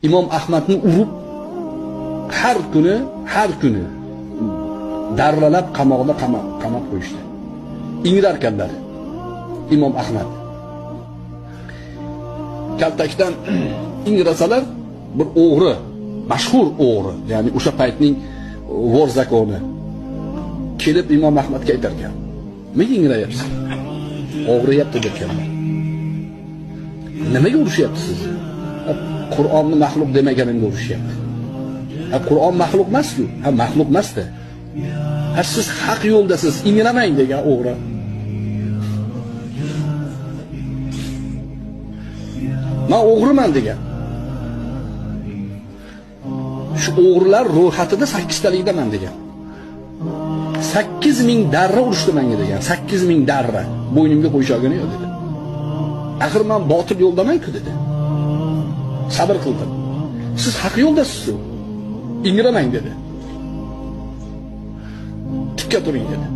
İmom Ahmadni urib har kuni darralab qamoqda qamab qo'yishdi. Ingrarkanlar İmom Ahmad. Kaltakdan ingrasalar bir o'g'ri, mashhur o'g'ri, ya'ni o'sha paytning vor zakoni kelib İmom Ahmadga aytar ekan: "Nega ingrayapsiz? O'g'riyapti" deb ekanlar. Nimaga urushyapti sizni? Qur'onni maxluq demaganimga urushyapti. Qur'on maxluq emas-ku. Maxluq emas-da. Siz haq yo'ldasiz, ingramang degan o'g'ri. Men o'g'riman degan. Shu o'g'rilar ro'yxatida 8 talikdaman degan. 8000 darra urishdi menga degan. 8000 darra bo'ynimga qo'yishogani yo'q dedi. Axir men botil yo'ldaman-ku dedi. Sabr qildim. Siz haq yo'ldasiz-ku. İngramang dedi. Tikka turing dedi.